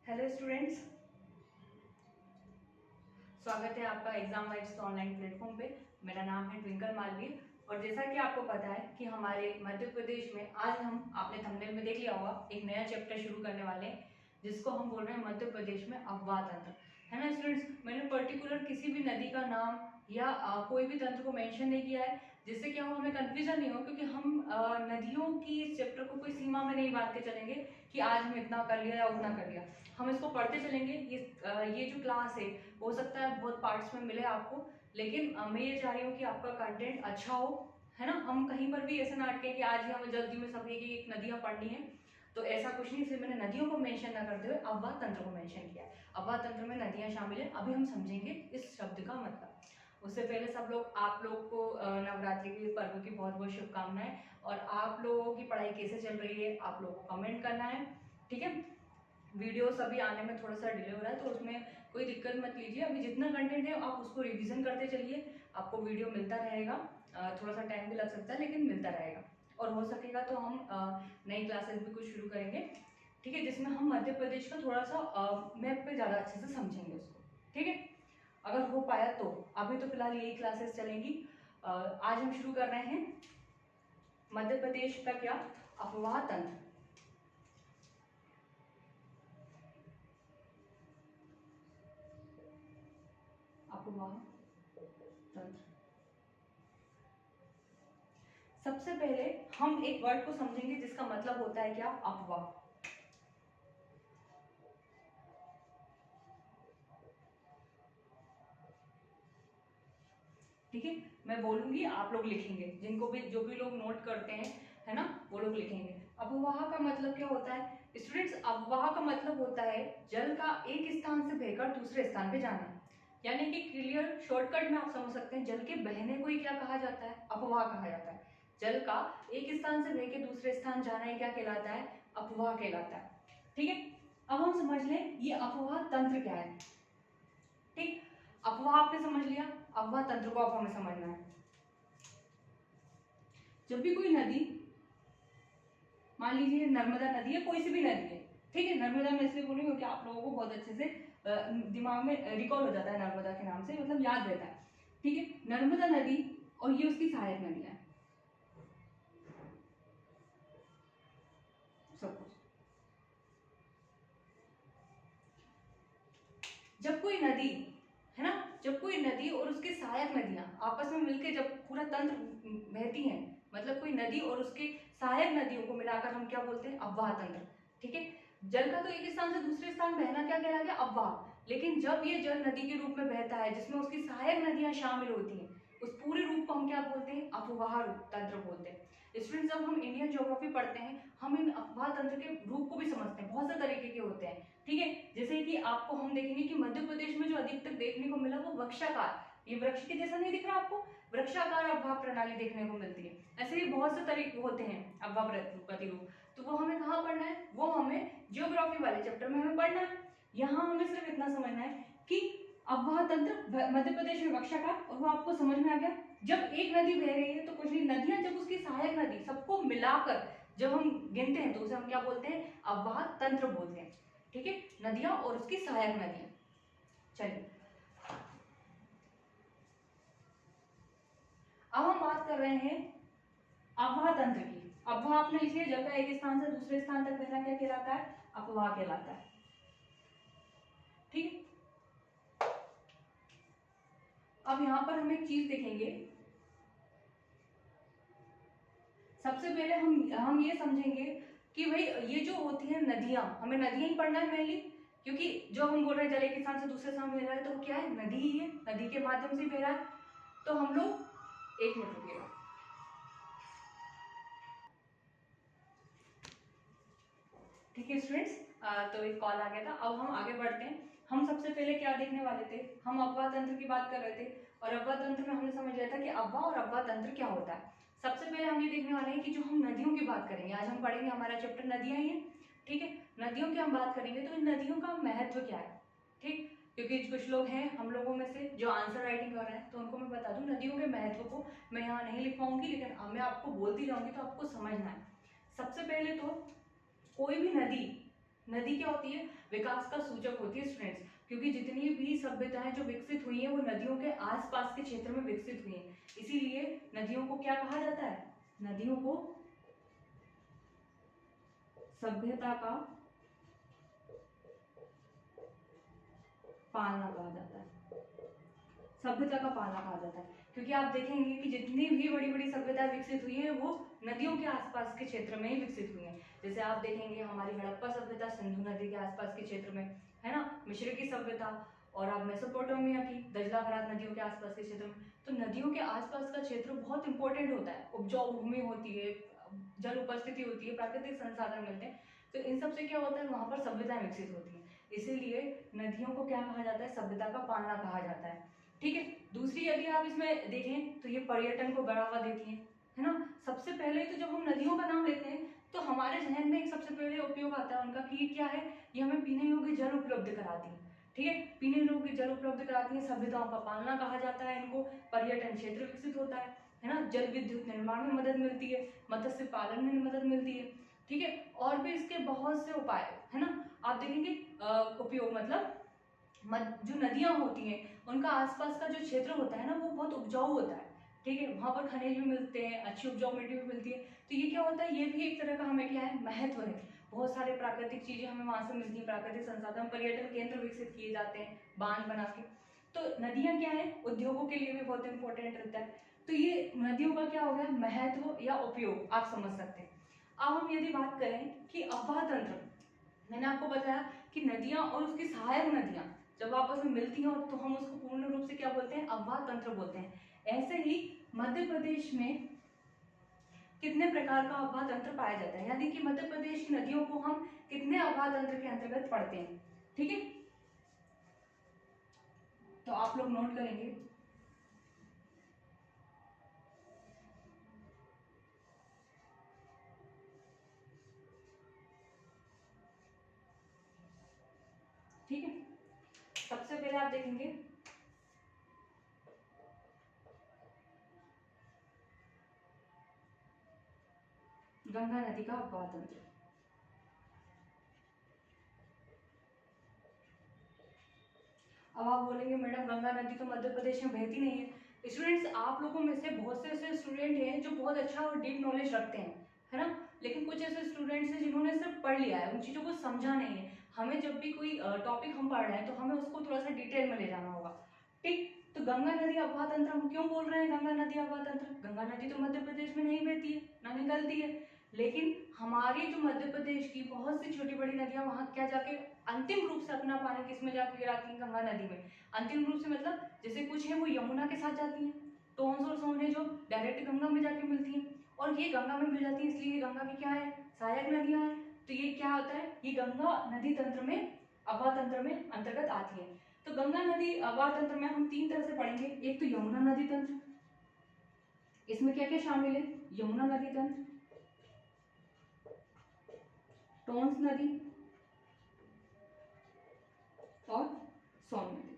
Hello students, स्वागत है आपका एग्जाम वाइब्स ऑनलाइन प्लेटफॉर्म पे। मेरा नाम है ट्विंकल मालवीय और जैसा कि आपको पता है कि हमारे मध्य प्रदेश में आज हम आपने थंबनेल में देख लिया होगा एक नया चैप्टर शुरू करने वाले हैं जिसको हम बोल रहे हैं मध्य प्रदेश में अफवाह तंत्र, है ना स्टूडेंट्स। मैंने पर्टिकुलर किसी भी नदी का नाम या कोई भी तंत्र को मेंशन नहीं किया है जिससे क्या हो हमें कंफ्यूजन नहीं हो, क्योंकि हम नदियों की इस चैप्टर को कोई सीमा में नहीं बांध के चलेंगे कि आज हम इतना कर लिया या उतना कर लिया। हम इसको पढ़ते चलेंगे। ये जो क्लास है हो सकता है बहुत पार्ट्स में मिले आपको, लेकिन मैं ये चाह रही हूँ कि आपका कंटेंट अच्छा हो, है ना। हम कहीं पर भी ऐसा ना अटके कि आज ही हमें जल्दी में सभी की एक नदियाँ पढ़नी है, तो ऐसा कुछ नहीं। इसलिए मैंने नदियों को मेंशन ना करते हुए अफवाह तंत्र को मेंशन किया है। अफवाह तंत्र में नदियाँ शामिल है। अभी हम समझेंगे इस शब्द का मतलब। उससे पहले आप लोग को नवरात्रि के पर्व की बहुत बहुत शुभकामनाएं। और आप लोगों की पढ़ाई कैसे चल रही है आप लोगों को कमेंट करना है, ठीक है। वीडियोस अभी आने में थोड़ा सा डिले हो रहा है तो उसमें कोई दिक्कत मत लीजिए। अभी जितना कंटेंट है आप उसको रिवीजन करते चलिए, आपको वीडियो मिलता रहेगा। थोड़ा सा टाइम भी लग सकता है लेकिन मिलता रहेगा। और हो सकेगा तो हम नई क्लासेस भी कुछ शुरू करेंगे, ठीक है, जिसमें हम मध्य प्रदेश का थोड़ा सा मैप पे ज़्यादा अच्छे से समझेंगे उसको, ठीक है, अगर हो पाया तो। अभी तो फिलहाल यही क्लासेस चलेंगी। आज हम शुरू कर रहे हैं मध्य प्रदेश का क्या अफवाह तंत्र। अफवाह तंत्र। सबसे पहले हम एक वर्ड को समझेंगे जिसका मतलब होता है क्या अफवाह। ठीक है, मैं बोलूंगी आप लोग लिखेंगे, जिनको भी जो भी लोग नोट करते हैं, है ना, वो लोग लिखेंगे। अफवाह का मतलब क्या होता है स्टूडेंट्स? अफवाह का मतलब होता है जल का एक स्थान से बहकर दूसरे स्थान पे जाना। यानी कि क्लियर शॉर्टकट में आप समझ सकते हैं, जल के बहने को ही क्या कहा जाता है? अफवाह कहा जाता है। जल का एक स्थान से बह के दूसरे स्थान जाना ही क्या कहलाता है? अफवाह कहलाता है, ठीक है। अब हम समझ लें ये अफवाह तंत्र क्या है, ठीक। अफवाह आपने समझ लिया, अफवाह तंत्र को अब हमें समझना है। जब भी कोई नदी, मान लीजिए नर्मदा नदी है, कोई सी भी नदी है, ठीक है, नर्मदा में इसलिए बोलूंगी क्योंकि आप लोगों को बहुत अच्छे से दिमाग में रिकॉल हो जाता है नर्मदा के नाम से, मतलब याद रहता है, ठीक है। नर्मदा नदी और ये उसकी सहायक नदियां हैं, सब कुछ। जब कोई नदी, है ना, जब कोई नदी और उसकी सहायक नदियां आपस में मिलकर जब पूरा तंत्र बहती हैं, मतलब कोई नदी और उसके सहायक नदियों को मिलाकर हम क्या बोलते हैं? अफवाह तंत्र, ठीक है। जल का तो एक स्थान से दूसरे स्थान बहना क्या कहला गया? अफवाह। लेकिन जब ये जल नदी के रूप में बहता है जिसमें उसकी सहायक नदियां शामिल होती हैं, उस पूरे रूप को हम क्या बोलते हैं? अफवाह तंत्र बोलते हैं। स्टूडेंट्स, जब हम इंडियन ज्योग्राफी पढ़ते हैं हम इन अफवाह तंत्र के रूप को भी समझते हैं, बहुत से तरीके के होते हैं, ठीक है। जैसे कि आपको हम देखेंगे कि मध्य प्रदेश में जो अधिकतर देखने को मिला वो वृक्षाकार, ये वृक्ष के जैसा नहीं दिख रहा आपको? वृक्षाकार अफवाह प्रणाली देखने को मिलती है। ऐसे ही बहुत से तरीके होते हैं अफवाह प्रतिरूप। तो वो हमें कहाँ पढ़ना है? वो हमें ज्योग्राफी वाले चैप्टर में हमें पढ़ना है। यहाँ हमें सिर्फ इतना समझना है कि अफवाह तंत्र मध्य प्रदेश में वृक्षाकार, और वो आपको समझ में आ गया। जब एक नदी बह रही है तो कुछ नहीं, नदियां जब उसकी सहायक नदी सबको मिलाकर जब हम गिनते हैं तो उसे हम क्या बोलते हैं? अफवाह तंत्र बोलते हैं, ठीक है। नदियां और उसकी सहायक नदियां। चलिए अब हम बात कर रहे हैं अफवाह तंत्र की। अफवाह आपने लिखी है, जल का एक स्थान से दूसरे स्थान तक बहना क्या कहलाता है? अफवाह कहलाता है, ठीक। अब यहां पर हम एक चीज देखेंगे। सबसे पहले हम ये समझेंगे कि भाई ये जो होती है नदियां, हमें नदियां ही पढ़ना है मेनली, क्योंकि जो हम बोल रहे हैं जल एक स्थान से दूसरे स्थान बह रहा है तो वो क्या है? नदी ही है, नदी के माध्यम से बह रहा है। तो हम लोग एक मिनट रुकिएगा। ठीक है स्टूडेंट्स, तो एक कॉल आ गया था। अब हम आगे बढ़ते हैं। हम सबसे पहले क्या देखने वाले थे? हम अफवाह तंत्र की बात कर रहे थे और अफवाह तंत्र में हमने समझ लिया था कि अफवाह और अफवाह तंत्र क्या होता है। सबसे पहले हम ये देखने वाले हैं कि जो हम नदियों की बात करेंगे, आज हम पढ़ेंगे, हमारा चैप्टर नदियां ही है, ठीक है। नदियों की हम बात करेंगे तो इन नदियों का महत्व क्या है, ठीक। क्योंकि कुछ लोग हैं हम लोगों में से जो आंसर राइटिंग कर रहे हैं, तो उनको मैं बता दूं नदियों के महत्व को मैं यहाँ नहीं लिख पाऊंगी, लेकिन मैं आपको बोलती जाऊंगी तो आपको समझना है। सबसे पहले तो कोई भी नदी नदी क्या होती है? विकास का सूचक होती है स्टूडेंट्स, क्योंकि जितनी भी सभ्यताएं जो विकसित हुई हैं वो नदियों के आसपास के क्षेत्र में विकसित हुई हैं, इसीलिए नदियों को क्या कहा जाता है? नदियों को सभ्यता का पालना कहा जाता है, सभ्यता का पालना कहा जाता है, क्योंकि आप देखेंगे कि जितनी भी बड़ी बड़ी सभ्यताएं विकसित हुई है वो नदियों के आसपास के क्षेत्र में ही विकसित हुई है। जैसे आप देखेंगे हमारी हड़प्पा सभ्यता सिंधु नदी के आसपास के क्षेत्र में, है ना, मिस्र की सभ्यता, और आप मेसोपोटामिया की दजला फरात नदियों के आसपास के क्षेत्र में। तो नदियों के आसपास का क्षेत्र बहुत इंपॉर्टेंट होता है, उपजाऊ भूमि होती है, जल उपस्थिति होती है, प्राकृतिक संसाधन मिलते हैं, तो इन सब से क्या होता है, वहां पर सभ्यताएं विकसित होती है, इसीलिए नदियों को क्या कहा जाता है? सभ्यता का पालना कहा जाता है। ठीक है। दूसरी यदि आप इसमें देखें तो ये पर्यटन को बढ़ावा देती है ना। सबसे पहले तो जब हम नदियों का नाम लेते हैं तो हमारे जहन में एक सबसे पहले उपयोग आता है उनका कि क्या है, ये हमें पीने योग्य जल उपलब्ध कराती है। ठीक है, पीने योग्य जल उपलब्ध कराती है, सभ्यताओं का पालना कहा जाता है इनको, पर्यटन क्षेत्र विकसित होता है ना, जल विद्युत निर्माण में मदद मिलती है, मत्स्य पालन में मदद मिलती है। ठीक है, और भी इसके बहुत से उपाय है ना, आप देखेंगे उपयोग मतलब जो नदियां होती हैं उनका आसपास का जो क्षेत्र होता है ना वो बहुत उपजाऊ होता है। ठीक है, वहां पर खनिज भी मिलते हैं, अच्छी उपजाऊ मिट्टी भी मिलती है, तो ये क्या होता है, ये भी एक तरह का हमें क्या है, महत्व है। बहुत सारे प्राकृतिक चीजें हमें वहां से मिलती हैं, प्राकृतिक संसाधन, पर्यटन केंद्र विकसित किए जाते हैं बांध बना के। तो नदियां क्या है, उद्योगों के लिए भी बहुत इंपॉर्टेंट रहता है। तो ये नदियों का क्या हो गया, महत्व या उपयोग आप समझ सकते हैं। अब हम यदि बात करें कि अफवाह तंत्र, मैंने आपको बताया कि नदियां और उसकी सहायक नदियां जब आपस में मिलती हैं तो हम उसको पूर्ण रूप से क्या बोलते हैं, अफवाह तंत्र बोलते हैं। ऐसे ही मध्य प्रदेश में कितने प्रकार का अफवाह तंत्र पाया जाता है, यानी कि मध्य प्रदेश की नदियों को हम कितने अफवाह तंत्र के अंतर्गत पढ़ते हैं। ठीक है, तो आप लोग नोट करेंगे। ठीक है, सबसे पहले आप देखेंगे गंगा नदी का अफवाह तंत्र। अब आप बोलेंगे मैडम गंगा नदी तो मध्य प्रदेश में बहती नहीं है। स्टूडेंट्स, आप लोगों में से बहुत से ऐसे स्टूडेंट हैं जो बहुत अच्छा और डीप नॉलेज रखते हैं, है ना, लेकिन कुछ ऐसे स्टूडेंट्स हैं जिन्होंने सिर्फ पढ़ लिया है, उन चीज़ों को समझा नहीं है। हमें जब भी कोई टॉपिक हम पढ़ रहे हैं तो हमें उसको थोड़ा सा डिटेल में ले जाना होगा। ठीक, तो गंगा नदी अफवाह तंत्र हम क्यों बोल रहे हैं, गंगा नदी अफवाह तंत्र, गंगा नदी तो मध्य प्रदेश में नहीं बहती है ना निकलती है, लेकिन हमारी जो मध्य प्रदेश की बहुत सी छोटी बड़ी नदियां वहां क्या जाके अंतिम रूप से अपना पानी किसमें जाके गिराती हैं, गंगा नदी में। अंतिम रूप से मतलब जैसे कुछ है वो यमुना के साथ जाती हैं, टोन्स और सोन है जो डायरेक्ट गंगा में जाके मिलती हैं, और ये गंगा में मिल जाती है, इसलिए ये गंगा की क्या है, सहायक नदियां हैं। तो ये क्या होता है, ये गंगा नदी तंत्र में, अफवाह तंत्र में अंतर्गत आती है। तो गंगा नदी अफवाह तंत्र में हम तीन तरह से पढ़ेंगे। एक तो यमुना नदी तंत्र, इसमें क्या क्या शामिल है, यमुना नदी तंत्र, टोन्स नदी और सोन नदी।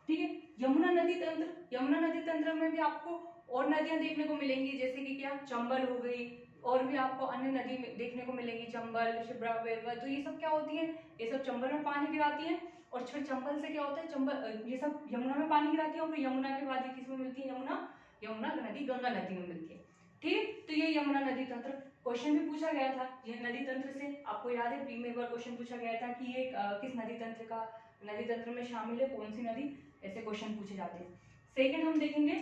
ठीक है, यमुना नदी तंत्र, यमुना नदी तंत्र में भी आपको और नदियां देखने को मिलेंगी, जैसे कि क्या, चंबल हो गई, और भी आपको अन्य नदी देखने को मिलेंगी, चंबल, शिप्रा, बेलवा। तो ये सब क्या होती है, ये सब चंबल में पानी गिराती है, और फिर चंबल से क्या होता है, चंबल ये सब यमुना में पानी गिराती है, और फिर यमुना के बाद ये किस में मिलती है, यमुना, यमुना नदी गंगा नदी में मिलती है। ठीक, तो ये यमुना नदी तंत्र, क्वेश्चन भी पूछा गया था ये नदी तंत्र से, आपको याद है प्री में एक बार क्वेश्चन पूछा गया था कि ये किस नदी तंत्र का, नदी तंत्र में शामिल है, कौन सी नदी, ऐसे क्वेश्चन पूछे जाते हैं। सेकंड हम देखेंगे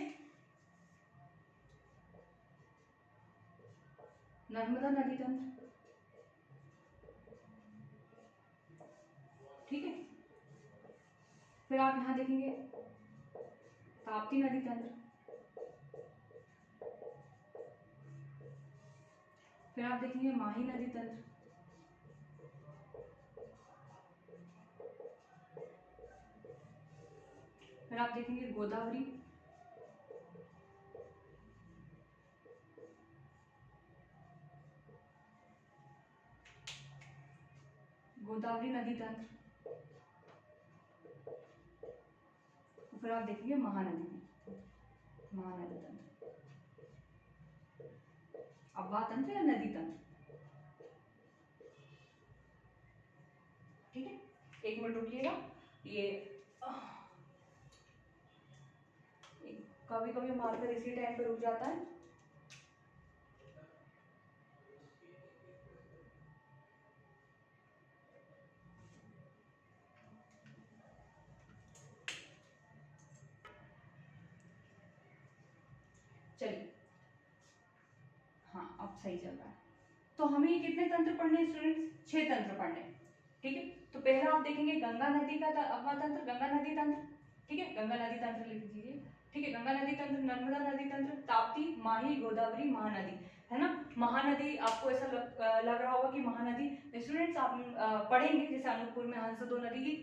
नर्मदा नदी तंत्र। ठीक है, फिर आप यहां देखेंगे ताप्ती नदी तंत्र, फिर आप देखेंगे माही नदी तंत्र, फिर आप देखेंगे गोदावरी, गोदावरी नदी तंत्र, फिर आप देखेंगे महानदी, महानदी तंत्र। अफवाह तंत्र या नदी तंत्र, एक मिनट रुकिएगा। ये कभी कभी मार्कर इसी टाइम पे रुक जाता है। चलिए, हाँ अब सही चल रहा है। तो हमें ये कितने तंत्र पढ़ने हैं स्टूडेंट्स? 6 तंत्र पढ़ने हैं, ठीक है। तो पहला आप देखेंगे गंगा नदी का अववाह तंत्र, गंगा नदी तंत्र, ठीक है, गंगा नदी तंत्र लिख दीजिए, ठीक है। गंगा नदी तंत्र, नर्मदा नदी तंत्र, ताप्ती, माही, गोदावरी, महानदी, है ना। महानदी आपको ऐसा लग रहा होगा कि महानदी, स्टूडेंट्स आप पढ़ेंगे जैसे अनूपपुर में हंसदो नदी,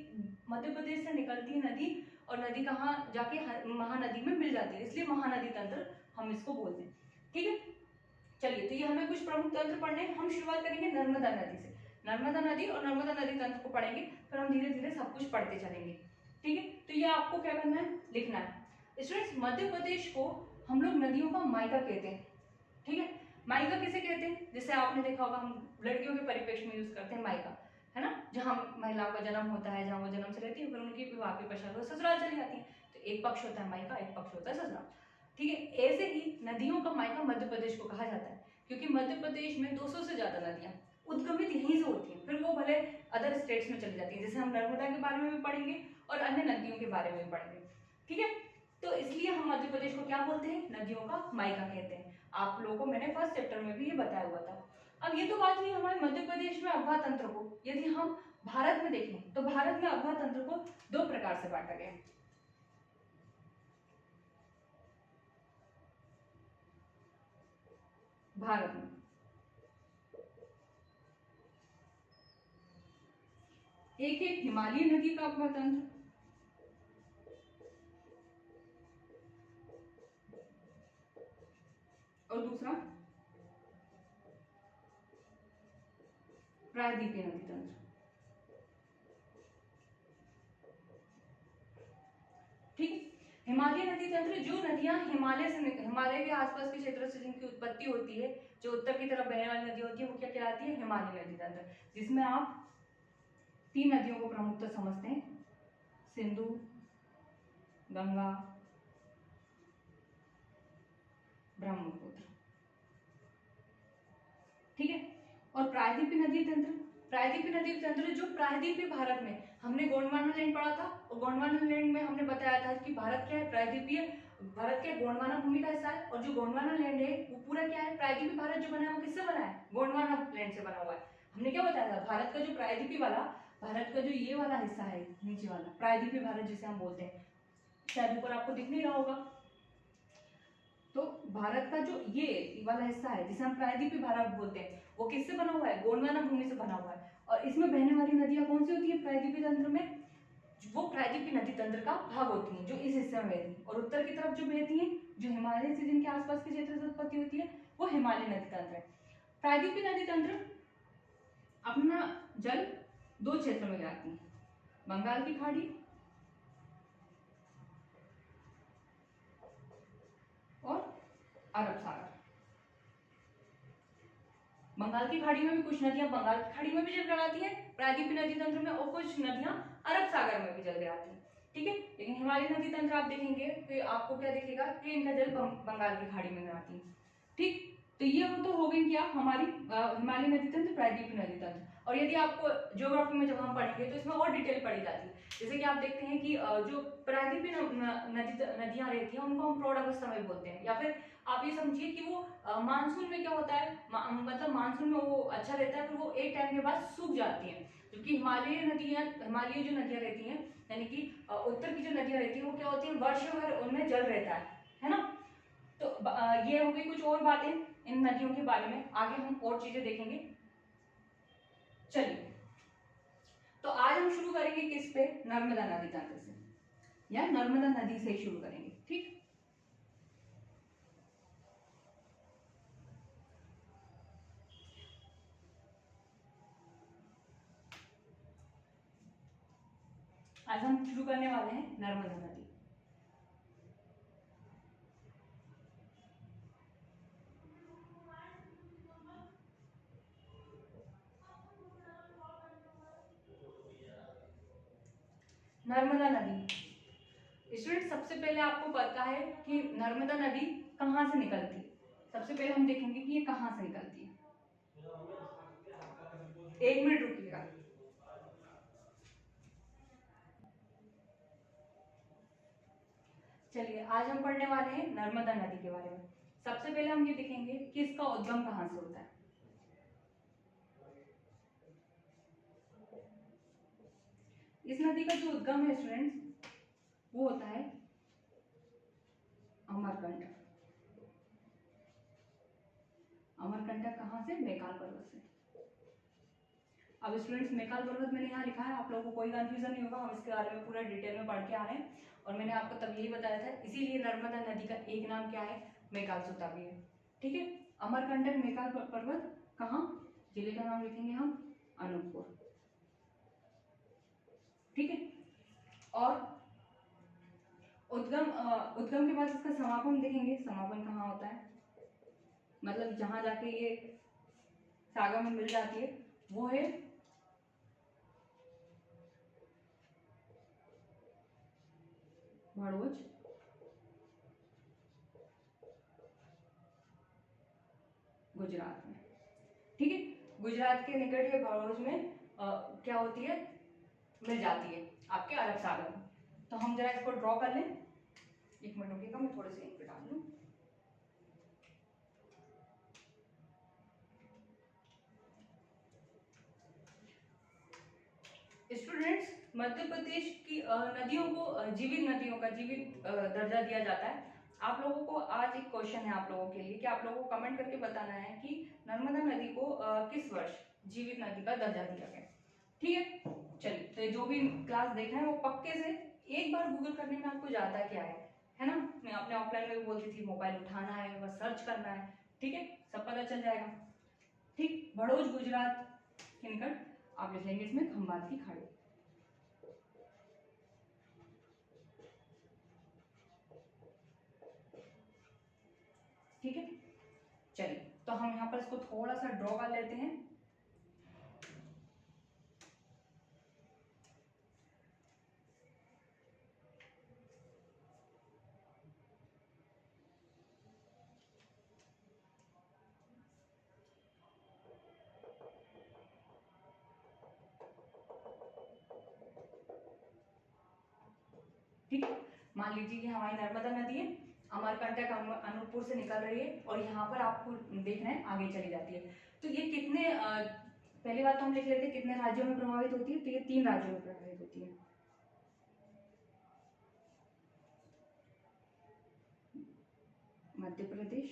मध्य प्रदेश से निकलती है नदी और नदी कहाँ जाके महानदी में मिल जाती है, इसलिए महानदी तंत्र हम इसको बोलते हैं, ठीक है। चलिए, तो ये हमें कुछ प्रमुख तंत्र पढ़ने हैं। हम शुरुआत करेंगे नर्मदा नदी से। नर्मदा नदी और नर्मदा नदी तंत्र को पढ़ेंगे, फिर हम धीरे धीरे सब कुछ पढ़ते चलेंगे, ठीक है। तो ये आपको क्या करना है, लिखना है। स्टूडेंट्स, मध्य प्रदेश को हम लोग नदियों का मायका कहते हैं, ठीक है। मायका किसे कहते हैं? जैसे आपने देखा होगा, हम लड़कियों के परिप्रेक्ष्य में यूज करते हैं मायका, है ना, जहाँ महिलाओं का जन्म होता है, जहाँ वो जन्म से रहती है, फिर उनकी विवाह के पश्चात वो ससुराल चली जाती है। तो एक पक्ष होता है मायका, एक पक्ष होता है ससुराल, ठीक है। ऐसे ही नदियों का मायका मध्य प्रदेश को कहा जाता है, क्योंकि मध्य प्रदेश में 200 से ज्यादा नदियां उद्गमित यहीं से होती हैं, फिर वो भले अदर स्टेट्स में चली जाती है, जैसे हम नर्मदा के बारे में भी पढ़ेंगे और अन्य नदियों के बारे में भी पढ़ेंगे, ठीक है। तो इसलिए हम मध्य प्रदेश को क्या बोलते हैं, नदियों का मायका कहते हैं। आप लोगों को मैंने फर्स्ट चैप्टर में भी ये बताया हुआ था। अब ये तो बात हुई हमारे मध्य प्रदेश में अववाह तंत्र को। यदि हम भारत में देखें तो भारत में अववाह तंत्र को 2 प्रकार से बांटा गया है। भारत में एक है हिमालयी नदी का अववाह तंत्र, और दूसरा प्रायद्वीपीय नदी तंत्र, ठीक है। हिमालयी नदी तंत्र, जो नदियां हिमालय के आसपास के क्षेत्र से जिनकी उत्पत्ति होती है, जो उत्तर की तरफ बहने वाली नदी होती है, वो क्या कहलाती है, हिमालयी नदी तंत्र, जिसमें आप 3 नदियों को प्रमुखतः समझते हैं, सिंधु, गंगा, ब्रह्मपुत्र, ठीक है। और प्रायद्वीपीय नदी तंत्र, प्रायद्वीपीय नदी तंत्र जो प्रायद्वीपीय भारत में, हमने गोंडवाना लैंड पढ़ा था, और गोंडवाना लैंड में हमने बताया था कि भारत क्या है, प्रायद्वीपीय, भारत क्या गोंडवाना भूमि का हिस्सा है, और जो गोंडवाना लैंड है वो पूरा क्या है, प्रायद्वीपीय भारत जो बना है वो किससे बना है, गोंडवाना लैंड से बना हुआ है। हमने क्या बताया था, भारत का जो प्रायद्वीपीय वाला, भारत का जो ये वाला हिस्सा है नीचे वाला, प्रायद्वीपीय भारत जिसे हम बोलते हैं, शायद ऊपर आपको दिख नहीं रहा होगा, तो भारत का जो ये वाला हिस्सा है जिसे हम प्रायद्वीपीय भारत बोलते हैं, वो किससे बना हुआ है, गोंडवाना भूमि से बना हुआ है। और इसमें बहने वाली नदियां कौन सी होती है प्रायद्वीपीय तंत्र में, वो प्रायद्वीपीय नदी तंत्र का भाग होती हैं, जो इस हिस्से में बहती है। और उत्तर की तरफ जो बहती हैं, जो हिमालय से जिनके आसपास के क्षेत्र से उत्पत्ति होती है, वो हिमालय नदी तंत्र है। प्रायद्वीपीय नदी तंत्र अपना जल 2 क्षेत्र में गिराती है, बंगाल की खाड़ी और अरब सागर। बंगाल की खाड़ी में भी कुछ नदियां बंगाल की खाड़ी में भी जल गिराती हैं प्रायद्वीपीय नदी तंत्र में, और कुछ नदियां अरब सागर में भी जल गिराती हैं, ठीक है। लेकिन हिमालयी नदी तंत्र आप देखेंगे तो आपको क्या दिखेगा कि इनका जल बंगाल की खाड़ी में गिराती है, ठीक। तो ये वो तो हो गई क्या हमारी हिमालयी नदी तंत्र, प्रायद्वीपीय नदी तंत्र। और यदि आपको ज्योग्राफी में जब हम पढ़ेंगे तो इसमें और डिटेल पढ़ी जाती है, जैसे कि आप देखते हैं कि जो प्रायद्वीपीय नदियां रहती हैं उनको हम प्रौढ़ अवस्था में बोलते हैं, या फिर आप ये समझिए कि वो मानसून में क्या होता है, मतलब मानसून में वो अच्छा रहता है, फिर वो एक टाइम के बाद सूख जाती हैं। जबकि हिमालयी जो नदियां रहती हैं, यानी कि उत्तर की जो नदियां रहती हैं, वो क्या होती हैं, वर्षों भर उनमें जल रहता है ना। तो ये हो गई कुछ और बातें इन नदियों के बारे में, आगे हम और चीजें देखेंगे। चलिए, तो आज हम शुरू करेंगे किस पे, नर्मदा नदी तंत्र से, या नर्मदा नदी से शुरू करेंगे, ठीक। आज हम शुरू करने वाले हैं नर्मदा नदी। नर्मदा नदी। स्टूडेंट सबसे पहले आपको पता है कि नर्मदा नदी कहाँ से निकलती है। सबसे पहले हम देखेंगे कि ये कहाँ से निकलती है। 1 मिनट रुकिएगा। चलिए आज हम पढ़ने वाले हैं नर्मदा नदी के बारे में। सबसे पहले हम ये देखेंगे कि इसका उद्गम कहाँ से होता है। इस नदी का जो उद्गम है स्टूडेंट्स वो होता है अमरकंटक। अमरकंटक कहाँ से? मैकाल पर्वत से। अब स्टूडेंट्स मैकाल पर्वत मैंने यहाँ लिखा है, आप लोगों को कोई कंफ्यूजन नहीं होगा, हम इसके बारे में पूरा डिटेल में पढ़ के आ रहे हैं और मैंने आपको तब यही बताया था। इसीलिए नर्मदा नदी का एक नाम क्या है? मैकाल सुतापी है। ठीक है, अमरकंटक मैकाल पर्वत कहाँ? जिले का नाम लिखेंगे हम अनूपपुर। ठीक है, और उद्गम के बाद इसका समापन देखेंगे। समापन कहाँ होता है? मतलब जहां जाके ये सागर में मिल जाती है वो है भड़ोच। गुजरात में। ठीक है, गुजरात के निकट ये भड़ोच में क्या होती है? मिल जाती है आपके अरब सागर में। तो हम जरा इसको ड्रॉ कर लें। 1 मिनट रुकिएगा, मैं थोड़े से इन पे डाल लूं। स्टूडेंट्स मध्य प्रदेश की नदियों को जीवित नदियों का जीवित दर्जा दिया जाता है। आप लोगों को आज एक क्वेश्चन है आप लोगों के लिए कि आप लोगों को कमेंट करके बताना है कि नर्मदा नदी को किस वर्ष जीवित नदी का दर्जा दिया गया। ठीक है, चलिए तो जो भी क्लास देख रहे हैं वो पक्के से एक बार गूगल करने में आपको ज्यादा क्या है ना। मैं अपने ऑफलाइन में भी बोलती थी, मोबाइल उठाना है बस सर्च करना है। ठीक है, सब पता चल जाएगा। ठीक, भड़ोच गुजरात के निकट आप लिख लेंगे इसमें खंबात की खाड़ी। ठीक है, चलिए तो हम यहाँ पर इसको थोड़ा सा ड्रॉ कर लेते हैं। ठीक है, मान लीजिए कि हमारी नर्मदा नदी है, अमरकंटक अनूपपुर से निकल रही है और यहाँ पर आपको देख रहे हैं आगे चली जाती है। तो ये कितने पहली बात तो हम लिख लेते हैं कितने राज्यों में प्रभावित होती है। तो ये 3 राज्यों में प्रभावित होती है। मध्य प्रदेश,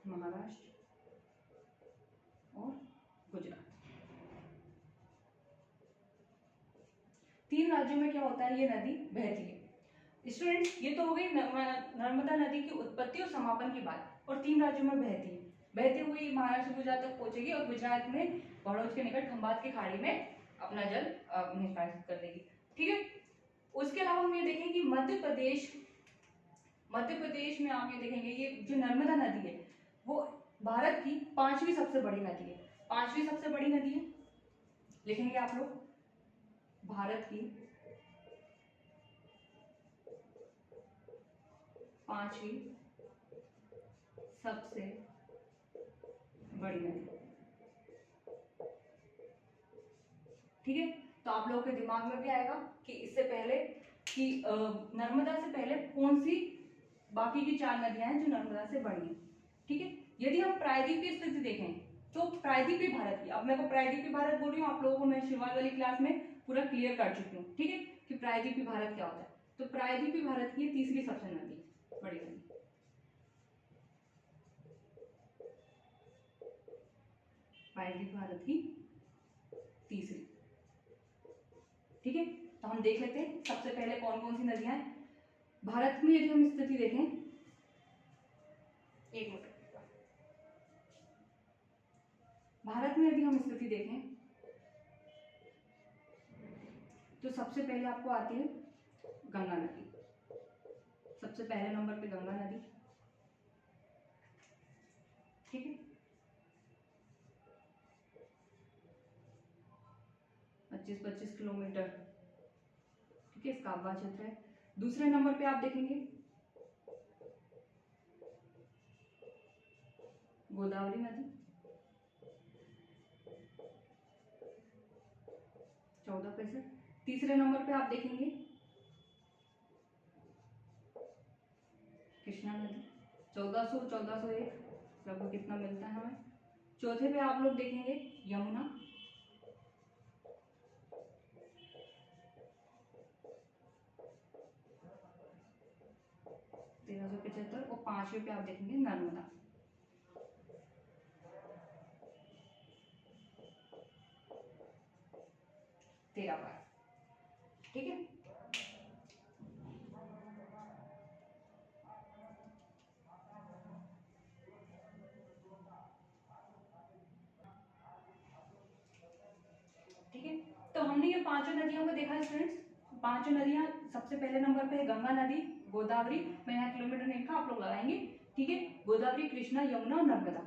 महाराष्ट्र और गुजरात। 3 राज्यों में क्या होता है? ये नदी बहती है। स्टूडेंट्स ये तो हो गई नर्मदा नदी की उत्पत्ति और समापन की बात, और 3 राज्यों में बहती है। बहती हुई महाराष्ट्र गुजरात तक पहुंचेगी और गुजरात में भड़ोच के निकट खंबात की खाड़ी में अपना जल निष्कासित कर देगी। ठीक है, उसके अलावा हम ये देखें कि मध्य प्रदेश में आप ये देखेंगे ये जो नर्मदा नदी है वो भारत की 5वीं सबसे बड़ी नदी है। 5वीं सबसे बड़ी नदी है, लिखेंगे आप लोग भारत की 5वीं सबसे बड़ी नदी। ठीक है, तो आप लोगों के दिमाग में भी आएगा कि इससे पहले कि नर्मदा से पहले कौन सी बाकी की 4 नदियां हैं जो नर्मदा से बड़ी हैं। ठीक है, यदि हम प्रायद्वीपीय स्थिति देखें तो प्रायद्वीपीय भारत की, अब मैं को प्रायद्वीपीय भारत बोल रही हूँ, आप लोगों को मैं शुरुआत वाली क्लास में पूरा क्लियर कर चुकी हूँ। ठीक है, कि प्रायद्वीपीय भारत क्या होता है। तो प्रायद्वीपीय भारत की 3री सबसे नदी बड़ी नदी। प्रायद्वीपीय भारत की 3री। ठीक है, तो हम देख लेते हैं सबसे पहले कौन कौन सी नदियां हैं भारत में। यदि हम स्थिति देखें, 1 मिनट, भारत में यदि हम स्थिति देखें तो सबसे पहले आपको आती है गंगा नदी। सबसे पहले नंबर पे गंगा नदी। ठीक है, 25-25 किलोमीटर, ठीक है, इसका आबाद क्षेत्र है। दूसरे नंबर पे आप देखेंगे गोदावरी नदी 1465। तीसरे नंबर पे आप देखेंगे कृष्णा नदी 1401, लगभग कितना मिलता है हमें। चौथे पे आप लोग देखेंगे यमुना 1375, और पांचवें पे आप देखेंगे नर्मदा 13 बार, ठीक है। ठीक है, तो हमने ये पांचों नदियों को देखा स्टूडेंट्स। पांचों नदियां, सबसे पहले नंबर पे है गंगा नदी, गोदावरी, मैं यहाँ किलोमीटर नहीं लिखा, आप लोग लगाएंगे, ठीक है। गोदावरी, कृष्णा, यमुना और नर्मदा,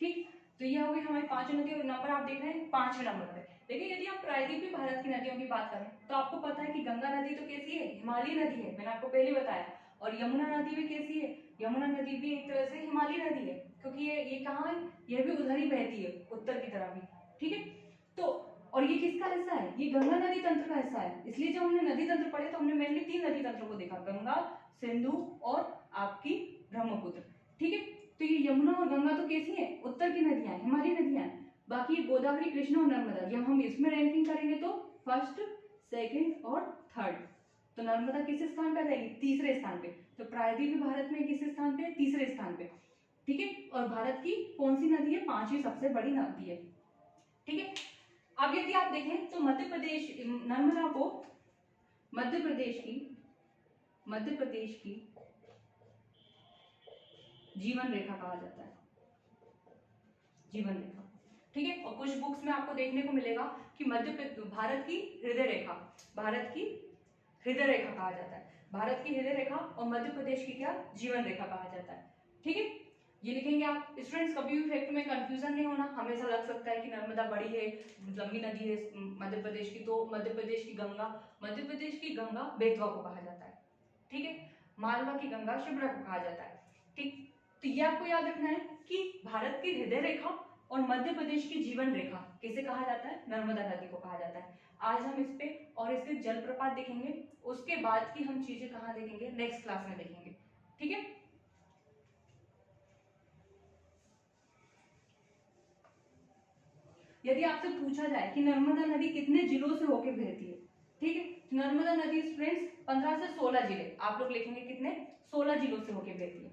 ठीक। तो ये हो गई हमारी पांचों नदियों, नंबर आप देख रहे हैं पांचवें नंबर पे। लेकिन यदि आप प्रायद्वीपीय भारत की नदियों की बात करें तो आपको पता है कि गंगा नदी तो कैसी है, हिमालयी नदी है, मैंने आपको पहले बताया। और यमुना नदी भी कैसी है, यमुना नदी भी एक तरह से हिमालयी नदी है, क्योंकि ये कहाँ है, ये भी उधर ही बहती है, उत्तर की तरफ ही, ठीक है। तो और ये किसका हिस्सा है, ये गंगा नदी तंत्र का हिस्सा है। इसलिए जब हमने नदी तंत्र पढ़े तो हमने मेनली 3 नदी तंत्र को देखा, गंगा, सिंधु और आपकी ब्रह्मपुत्र, ठीक है। तो ये यमुना और गंगा तो कैसी है, उत्तर की नदियां हैं, हिमालयी नदियां हैं। बाकी गोदावरी, कृष्णा और नर्मदा, जब हम इसमें रैंकिंग करेंगे तो फर्स्ट, सेकंड और थर्ड। तो नर्मदा किस स्थान पर रहेगी, तीसरे स्थान पे। तो प्रायद्वीपीय भारत में किस स्थान पे, तीसरे स्थान पे, ठीक है। और भारत की कौन सी नदी है, 5वीं सबसे बड़ी नदी है, ठीक है। अब यदि आप देखें तो मध्य प्रदेश, नर्मदा को मध्य प्रदेश की जीवन रेखा कहा जाता है, जीवन रेखा, ठीक है। और कुछ बुक्स में आपको देखने को मिलेगा कि भारत की हृदय रेखा, भारत की हृदय रेखा कहा जाता है, भारत की हृदय रेखा, और मध्य प्रदेश की क्या, जीवन रेखा कहा जाता है, ठीक है। ये लिखेंगे आप स्टूडेंट्स, कभी भी फैक्ट में कंफ्यूजन नहीं होना। हमेशा लग सकता है कि नर्मदा बड़ी है, लंबी नदी है मध्य प्रदेश की, तो मध्य प्रदेश की गंगा बेतवा को कहा जाता है, ठीक है। मालवा की गंगा शिप्रा को कहा जाता है, ठीक। तो ये आपको याद रखना है कि भारत की हृदय रेखा और मध्य प्रदेश की जीवन रेखा किसे कहा जाता है, नर्मदा नदी को कहा जाता है। आज हम इस पे और इसके जलप्रपात देखेंगे, उसके बाद की हम चीजें कहाँ देखेंगे, नेक्स्ट क्लास में देखेंगे, ठीक है। यदि आपसे पूछा जाए कि नर्मदा नदी कितने जिलों से होकर बहती है, ठीक है, नर्मदा नदी फ्रेंड्स 15 से 16 जिले, आप लोग लिखेंगे कितने, 16 जिलों से होकर बहती है,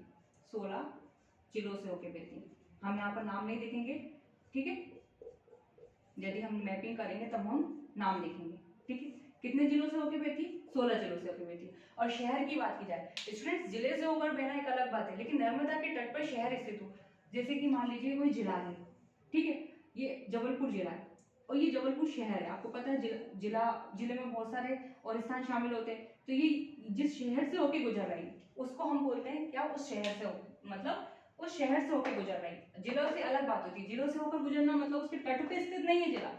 16 जिलों से होकर बहती है। हम यहाँ पर नाम नहीं देखेंगे, ठीक है, यदि हम मैपिंग करेंगे तब हम नाम देखेंगे, ठीक है। कितने जिलों से होकर बहती, 16 जिलों से होकर बहती है। और शहर की बात की जाए स्टूडेंट्स, जिले से होकर बहना एक अलग बात है, लेकिन नर्मदा के तट पर शहर स्थित हो, जैसे कि मान लीजिए कोई जिला है, ठीक है, ये जबलपुर जिला है और ये जबलपुर शहर है, आपको पता है जिले में बहुत सारे और स्थान शामिल होते हैं। तो ये जिस शहर से होके गुजर रही है उसको हम बोलते हैं क्या, उस शहर से मतलब उस शहर से होकर गुजर रही है। जिलों से अलग बात होती है, जिलों से होकर गुजरना मतलब उसके तट पे स्थित नहीं है जिला,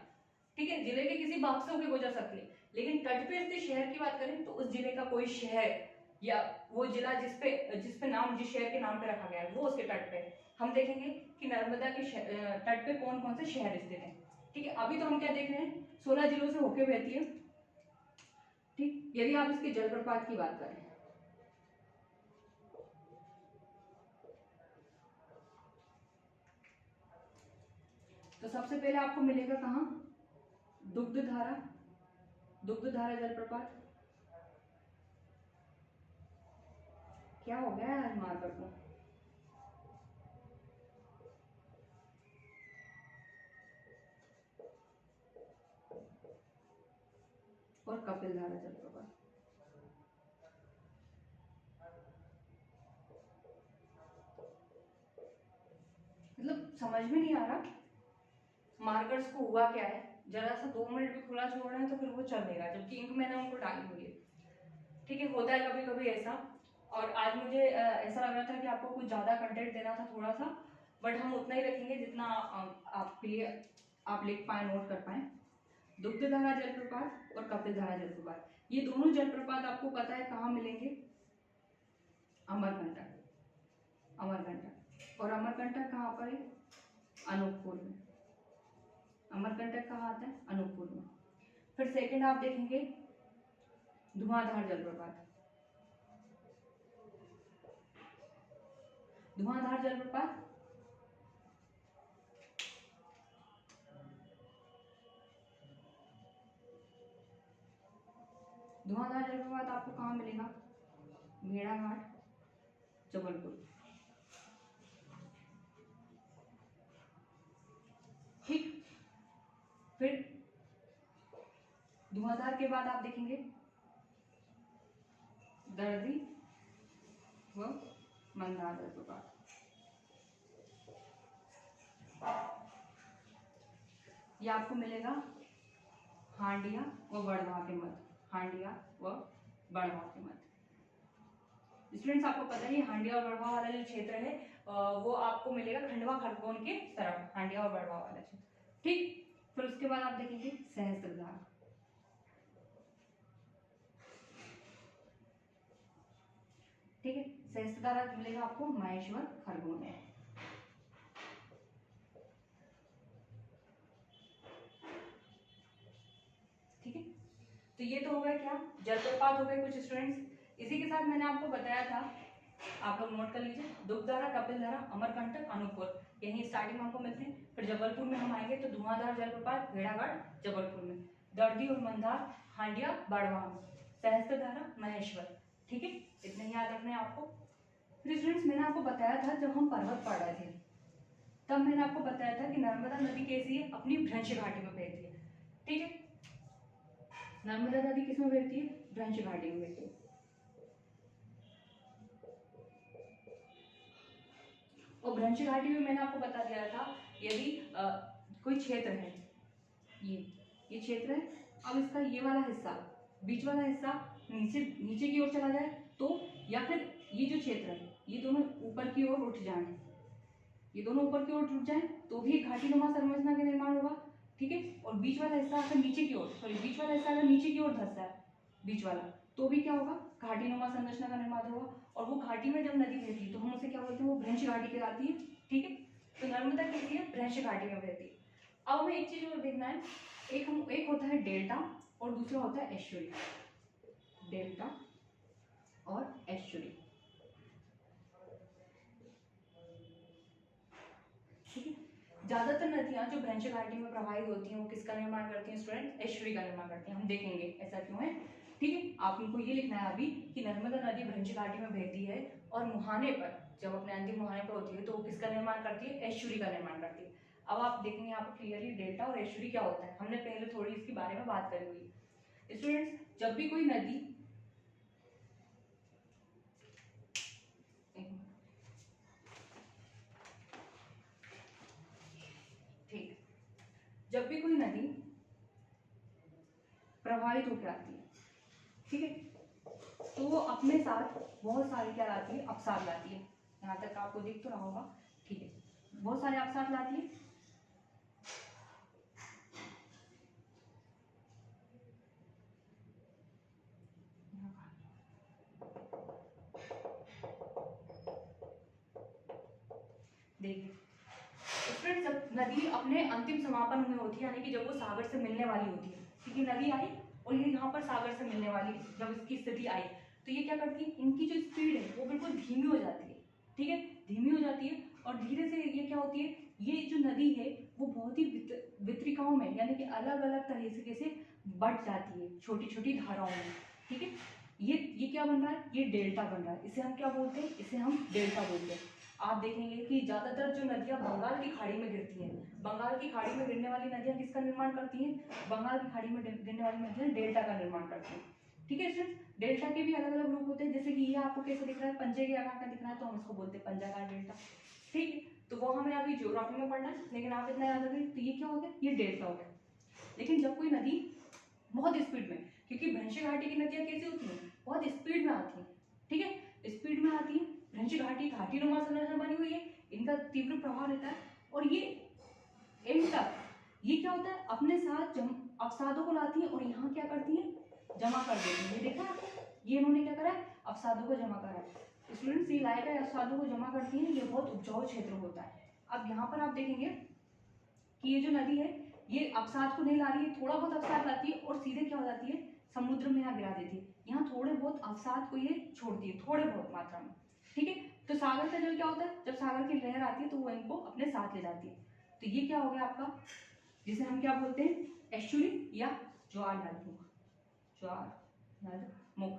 ठीक है, जिले के किसी भाग से होकर गुजर सकती है, लेकिन तट पे स्थित शहर की बात करें तो उस जिले का कोई शहर या वो जिला जिसपे नाम, जिस शहर के नाम पे रखा गया है वो उसके तट पे। हम देखेंगे कि नर्मदा के तट पे कौन कौन से शहर स्थित हैं, ठीक है। अभी तो हम क्या देख रहे हैं, 16 जिलों से होकर बहती है, ठीक। यदि आप इसके जलप्रपात की बात करें तो सबसे पहले आपको मिलेगा कहाँ, दुग्धधारा जलप्रपात। क्या हो गया है मार्कर को, और कपिलधारा जलप्रपात। मतलब समझ में नहीं आ रहा मार्कर्स को हुआ क्या है, जरा सा 2 मिनट भी खुला छोड़ रहे हैं तो फिर वो चलेगा, जबकि इंक मैंने उनको डाली हुई है, ठीक है। होता है कभी कभी ऐसा, और आज मुझे ऐसा लग रहा था कि आपको कुछ ज़्यादा कंटेंट देना था थोड़ा सा, बट हम उतना ही रखेंगे जितना आपके लिए आप लिख पाए, नोट कर पाए, दुग्धधारा जलप्रपात और कपिलधारा जलप्रपात। ये दोनों जलप्रपात आपको पता है कहाँ मिलेंगे? अमरकंटक। और अमरकंटक कहाँ पर है? अनूपपुर में। अमरकंटक कहाँ आता है? अनूपपुर में। फिर सेकंड आप देखेंगे धुआंधार जलप्रपात। धुआंधार जलप्रपात आपको कहाँ मिलेगा? भेड़ाघाट, जबलपुर। ठीक। फिर धुआंधार के बाद आप देखेंगे दर्दी व मंदार जलप्रपात। ये आपको मिलेगा हांडिया व बड़वा के मध्य। हांडिया व बड़वा के मध्य। स्टूडेंट्स आपको पता है हांडिया और बड़वा वाला जो क्षेत्र है वो आपको मिलेगा खंडवा खरगोन के तरफ, हांडिया और बड़वा वाला क्षेत्र। ठीक। फिर उसके बाद आप देखेंगे सहस्त्रधारा। ठीक है, सहस्त्रधारा मिलेगा आपको महेश्वर खरगोन में। ठीक है, तो ये तो हो गया क्या? जलप्रपात हो गए कुछ स्टूडेंट्स। इसी के साथ मैंने आपको बताया था, आप लोग नोट कर लीजिए, दुग्धधारा, कपिलधारा, अमरकंटक, अनूपपुर, यही स्टार्टिंग में हमको मिलते हैं। फिर जबलपुर में हम आएंगे तो धुआंधार जलप्रपात, भेड़ाघाट, जबलपुर में, दर्दी और मंदार हांडिया बाड़वा में, सहस्त्रधारा महेश्वर। ठीक है, इतने याद रखने हैं आपको। फिर स्टूडेंट्स मैंने आपको बताया था जब हम पर्वत पढ़ रहे थे तब मैंने आपको बताया था कि नर्मदा नदी कैसी है? अपनी भ्रंश घाटी में बहती है। ठीक है, नर्मदा नदी किस में बहती है? भ्रंश घाटी में बहती है। और भ्रंश घाटी में मैंने आपको बता दिया था यदि कोई क्षेत्र है, ये क्षेत्र है, अब इसका ये वाला हिस्सा, बीच वाला हिस्सा नीचे की ओर चला जाए तो, या फिर ये जो क्षेत्र है ये दोनों ऊपर की ओर उठ जाए, ये दोनों ऊपर की ओर उठ जाए तो भी घाटी नुमा संरचना का निर्माण होगा। ठीक है, और बीच वाला हिस्सा अगर नीचे की ओर, बीच वाला हिस्सा अगर नीचे की ओर धंसता है, बीच वाला, तो भी क्या होगा? घाटी नुमा संरचना का निर्माण होगा। और वो घाटी में जब नदी बहती है तो हम उसे क्या बोलते हैं? वो भ्रंश घाटी कहलाती है। ठीक है, तो नर्मदा कैसी है? भ्रंश घाटी में बहती है। अब हमें एक चीज और देखना है, एक होता है डेल्टा और दूसरा होता है एस्चुरी। डेल्टा और एस्चुरी। ठीक है, ज्यादातर नदियां जो भ्रंश घाटी में प्रवाहित होती हैं वो किसका निर्माण करती हैं स्टूडेंट? एस्चुरी का निर्माण करती हैं। हम देखेंगे ऐसा क्यों है। ठीक है, आपको ये लिखना है अभी कि नर्मदा नदी भ्रंश घाटी में बहती है और मुहाने पर, जब अपने अंतिम मुहाने पर होती है तो वो किसका निर्माण करती है? एस्चुरी का निर्माण करती है। अब आप देखेंगे यहाँ पर क्लियरली डेल्टा और एस्चुरी क्या होता है, हमने पहले थोड़ी इसके बारे में बात करी हुई है। स्टूडेंट्स जब भी कोई नदी, ठीक, जब भी कोई नदी प्रभावित होकर आती है, ठीक है, तो वो अपने साथ बहुत सारे क्या लाती है? अवसाद लाती है। यहाँ तक आपको दिख तो रहा होगा। ठीक है, बहुत सारे अवसाद लाती है। देखिए स्टूडेंट, जब नदी अपने अंतिम समापन में होती है, यानी कि जब वो सागर से मिलने वाली होती है, ठीक है, नदी आई और ये यहाँ पर सागर से मिलने वाली, जब इसकी स्थिति आई तो ये क्या करती है? इनकी जो स्पीड है वो बिल्कुल धीमी हो जाती है। ठीक है, धीमी हो जाती है और धीरे से ये क्या होती है? ये जो नदी है वो बहुत ही वितरिकाओं में, यानी कि अलग अलग तरीके से बढ़ जाती है, छोटी छोटी धाराओं में। ठीक है, ये क्या बन रहा है? ये डेल्टा बन रहा है। इसे हम क्या बोलते हैं? इसे हम डेल्टा बोलते हैं। आप देखेंगे कि ज्यादातर जो नदियां बंगाल की खाड़ी में गिरती हैं, बंगाल की खाड़ी में गिरने वाली नदियां किसका निर्माण करती हैं? बंगाल की खाड़ी में गिरने वाली नदियां डेल्टा का निर्माण करती हैं। ठीक है स्टूडेंट्स, डेल्टा के भी अलग अलग रूप होते हैं, जैसे कि ये आपको कैसे दिख रहा है? पंजे के आकार का दिख रहा है तो हम इसको बोलते हैं पंजाकार डेल्टा। ठीक है, तो वो हमें अभी ज्योग्राफी में पढ़ना है, लेकिन आप इतना याद रखें। तो ये क्या हो गया? ये डेल्टा हो गया। लेकिन जब कोई नदी बहुत स्पीड में, क्योंकि भ्रंश घाटी की नदियां कैसी होती हैं? बहुत स्पीड में आती हैं। ठीक है, स्पीड में आती है, भ्रंश घाटी घाटी नुमा संरचना बनी हुई है, इनका तीव्र प्रभाव रहता है और ये एंड तक ये क्या होता है, अपने साथ अवसादों को लाती है और यहाँ क्या करती है, जमा कर देती है। ये देखा आपको, ये इन्होंने क्या करा है, अवसादों को जमा करा है। स्टूडेंट्स ये लाइका अवसादों को जमा करती है, ये बहुत उपजाऊ क्षेत्र होता है। अब यहाँ पर आप देखेंगे कि ये जो नदी है ये अवसाद को नहीं ला रही है, थोड़ा बहुत अवसाद लाती है और सीधे क्या हो जाती है, समुद्र में यहाँ गिरा देती है। यहाँ थोड़े बहुत अवसाद को ये छोड़ती है, थोड़े बहुत मात्रा में, ठीक है। तो सागर का जल क्या होता है, जब सागर की लहर आती है तो वो इनको अपने साथ ले जाती है। तो ये क्या हो गया आपका, जिसे हम क्या बोलते हैं, एस्चुरी या ज्वार नदमुख, ज्वार नदमुख,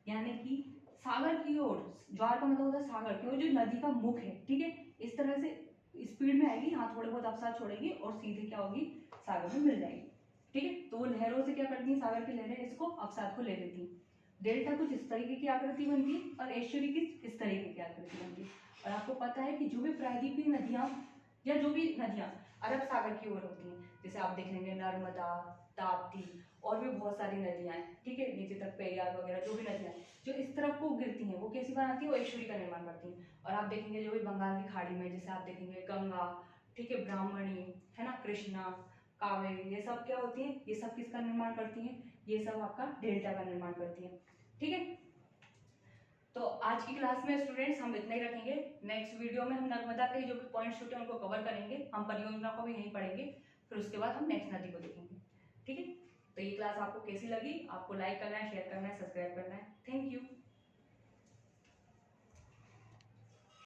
यानी कि सागर की ओर, ज्वार का मतलब होता है सागर की ओर जो नदी का मुख है, ठीक है। इस तरह से स्पीड में आएगी, यहाँ थोड़े बहुत अवसाद छोड़ेगी और सीधे क्या होगी, सागर में मिल जाएगी, ठीक है। तो वो लहरों से क्या करती है, सागर की लहरें इसको अवसाद को ले लेती हैं। डेल्टा कुछ इस तरीके की आकृति बनती है और एस्चुरी की इस तरीके की आकृति बनती है। और आपको पता है कि जो भी प्रायद्वीपीय नदियाँ या जो भी नदियाँ अरब सागर की ओर होती हैं, जैसे आप देख लेंगे नर्मदा, ताप्ती और भी बहुत सारी नदियाँ हैं, ठीक है, नीचे तक पेरियार वगैरह जो भी नदियाँ जो इस तरफ को गिरती हैं वो कैसी बनाती है, वो एस्चुरी का निर्माण करती हैं। और आप देखेंगे जो भी बंगाल की खाड़ी में, जैसे आप देखेंगे गंगा, ठीक है, ब्राह्मणी, है ना, कृष्णा, कावेरी, ये सब क्या होती है, ये सब किसका निर्माण करती हैं, ये सब आपका डेल्टा का निर्माण करती है, ठीक है। तो आज की क्लास में स्टूडेंट्स हम इतना ही रखेंगे। नेक्स्ट वीडियो में हम नर्मदा के जो भी पॉइंट्स होते हैं उनको कवर करेंगे, हम परियोजना को भी यहीं पढ़ेंगे, फिर उसके बाद हम नेक्स्ट नदी को देखेंगे, ठीक है। तो ये क्लास आपको कैसी लगी, आपको लाइक करना है, शेयर करना है, सब्सक्राइब करना है। Thank you.